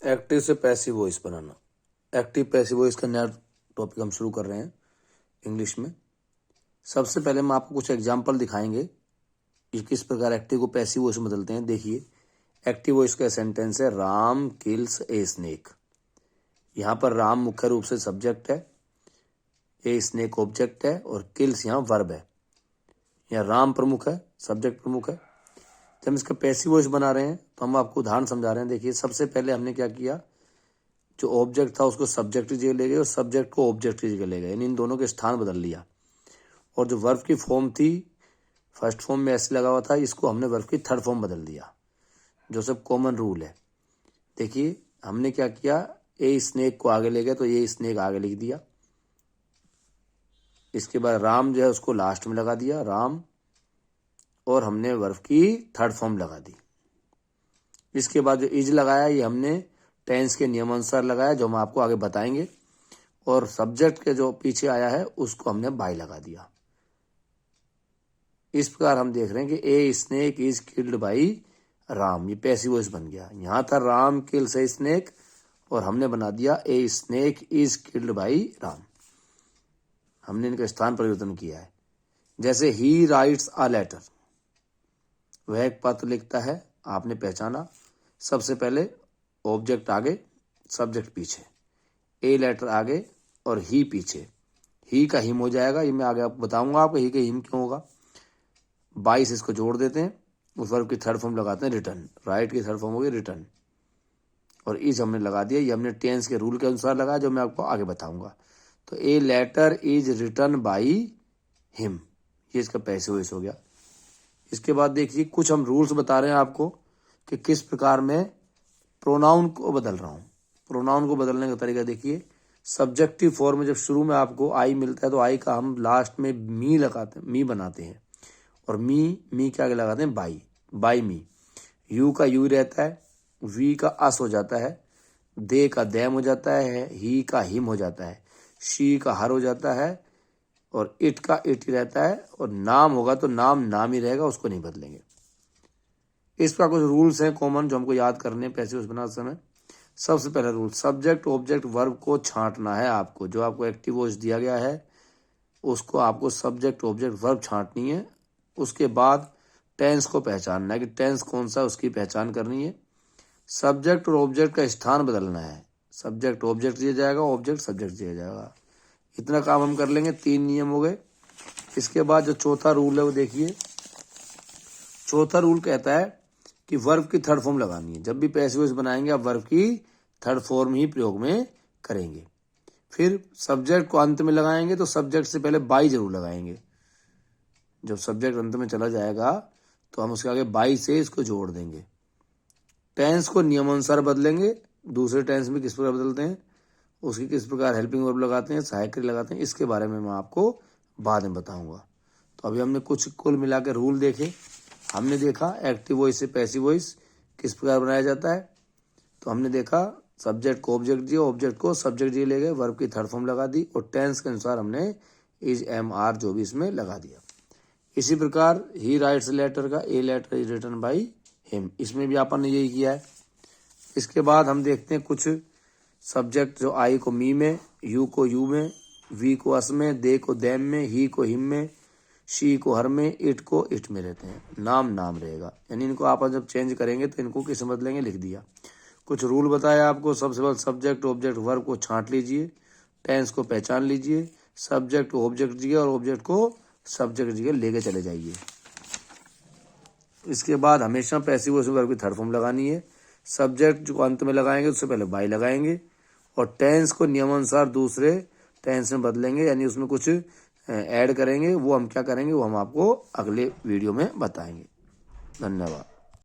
Active से passive voice बनाना। Active passive voice का नया टॉपिक हम शुरू कर रहे हैं इंग्लिश में। सबसे पहले हम आपको कुछ एग्जाम्पल दिखाएंगे कि किस प्रकार एक्टिव को पैसिव वॉइस में बदलते हैं। देखिए, एक्टिव वॉइस का सेंटेंस है राम किल्स ए स्नेक। यहाँ पर राम मुख्य रूप से सब्जेक्ट है, ए स्नेक ऑब्जेक्ट है और किल्स यहाँ वर्ब है। यहाँ राम प्रमुख है, सब्जेक्ट प्रमुख है। जब हम इसका पैसिव वॉइस बना रहे हैं तो हम आपको उदाहरण समझा रहे हैं। देखिए, सबसे पहले हमने क्या किया, जो ऑब्जेक्ट था उसको सब्जेक्ट की जगह ले गए और सब्जेक्ट को ऑब्जेक्ट की जगह ले गए, यानी इन दोनों के स्थान बदल लिया। और जो वर्ब की फॉर्म थी, फर्स्ट फॉर्म में ऐसे लगा हुआ था, इसको हमने वर्ब की थर्ड फॉर्म बदल दिया, जो सब कॉमन रूल है। देखिए, हमने क्या किया, ए स्नेक को आगे ले गए तो ये स्नेक आगे लिख दिया। इसके बाद राम जो है उसको लास्ट में लगा दिया, राम, और हमने वर्ब की थर्ड फॉर्म लगा दी। इसके बाद जो इज लगाया, ये हमने टेंस के नियमानुसार लगाया, जो हम आपको आगे बताएंगे। और सब्जेक्ट के जो पीछे आया है उसको हमने बाय लगा दिया। इस प्रकार हम देख रहे हैं कि a snake is killed by Ram, ये पैसिव वॉइस बन गया। यहां था राम किल्स ए स्नेक और हमने बना दिया a snake is killed by Ram. हमने इनका स्थान परिवर्तन किया है। जैसे ही राइट्स अ लेटर, वह एक पत्र लिखता है, आपने पहचाना। सबसे पहले ऑब्जेक्ट आगे, सब्जेक्ट पीछे, ए लेटर आगे और ही पीछे। ही का हिम हो जाएगा, ये मैं आगे आपको बताऊंगा आपको ही का हिम क्यों होगा। 22 इसको जोड़ देते हैं, उस वर्ब की थर्ड फॉर्म लगाते हैं रिटर्न। राइट की थर्ड फॉर्म होगी रिटर्न, और इज हमने लगा दिया। ये हमने टेंस के रूल के अनुसार लगाया, जो मैं आपको आगे बताऊंगा। तो a letter is written by him, ये इसका पैसिव वॉइस हो गया। इसके बाद देखिए, कुछ हम रूल्स बता रहे हैं आपको कि किस प्रकार में प्रोनाउन को बदल रहा हूं। प्रोनाउन को बदलने का तरीका देखिए, सब्जेक्टिव फॉर्म में जब शुरू में आपको आई मिलता है तो आई का हम लास्ट में मी लगाते हैं, मी बनाते हैं, और मी के आगे लगाते हैं बाई, बाई मी। यू का यू रहता है, वी का अस हो जाता है, दे का दैम हो जाता है, ही का हिम हो जाता है, शी का हर हो जाता है, और इट का इट ही रहता है, और नाम होगा तो नाम ही रहेगा, उसको नहीं बदलेंगे। इस पर कुछ रूल्स हैं कॉमन जो हमको याद करने हैं पैसिव वॉइस बनाते समय। सबसे पहला रूल, सब्जेक्ट ऑब्जेक्ट वर्ब को छांटना है आपको। जो आपको एक्टिव वॉइस दिया गया है उसको आपको सब्जेक्ट ऑब्जेक्ट वर्ब छांटनी है। उसके बाद टेंस को पहचानना है कि टेंस कौन सा, उसकी पहचान करनी है। सब्जेक्ट और ऑब्जेक्ट का स्थान बदलना है, सब्जेक्ट ऑब्जेक्ट दिया जाएगा, ऑब्जेक्ट सब्जेक्ट दिया जाएगा। इतना काम हम कर लेंगे, 3 नियम हो गए। इसके बाद जो चौथा रूल है वो देखिए, चौथा रूल कहता है कि वर्ब की थर्ड फॉर्म लगानी है। जब भी पैसिव वॉइस बनाएंगे आप वर्ब की थर्ड फॉर्म ही प्रयोग में करेंगे। फिर सब्जेक्ट को अंत में लगाएंगे तो सब्जेक्ट से पहले बाई जरूर लगाएंगे। जब सब्जेक्ट अंत में चला जाएगा तो हम उसके आगे बाई से इसको जोड़ देंगे। टेंस को नियमानुसार बदलेंगे। दूसरे टेंस में किस प्रकार बदलते हैं, उसकी किस प्रकार हेल्पिंग वर्ब लगाते हैं, सहायक क्रिया लगाते हैं, इसके बारे में मैं आपको बाद में बताऊंगा। तो अभी हमने कुछ कुल मिला के रूल देखे। हमने देखा एक्टिव वॉइस से पैसिव वॉइस किस प्रकार बनाया जाता है। तो हमने देखा सब्जेक्ट को ऑब्जेक्ट दिया, ऑब्जेक्ट को सब्जेक्ट दिए ले गए, वर्ब की थर्ड फॉर्म लगा दी, और टेंस के अनुसार हमने इज एम आर जो भी इसमें लगा दिया। इसी प्रकार ही राइट्स लेटर का a letter is written by him, इसमें भी अपन ने यही किया है। इसके बाद हम देखते हैं कुछ सब्जेक्ट जो आई को मी में, यू को यू में, वी को अस में, दे को दैम में, ही को हिम में, शी को हर में, इट को इट में रहते हैं। नाम रहेगा, यानी इनको आप जब चेंज करेंगे तो इनको किस में बदलेंगे, लिख दिया। कुछ रूल बताया आपको। सबसे पहले सब्जेक्ट ऑब्जेक्ट वर्ब को छांट लीजिए, टेंस को पहचान लीजिए, सब्जेक्ट को ऑब्जेक्ट जगह और ऑब्जेक्ट को सब्जेक्ट जगह लेके चले जाइए। इसके बाद हमेशा पैसिव वॉइस में वर्ब की थर्ड फॉर्म लगानी है। सब्जेक्ट जो अंत में लगाएंगे उससे पहले बाई लगाएंगे, और टेंस को नियमानुसार दूसरे टेंस में बदलेंगे, यानी उसमें कुछ ऐड करेंगे। वो हम क्या करेंगे वो हम आपको अगले वीडियो में बताएंगे। धन्यवाद।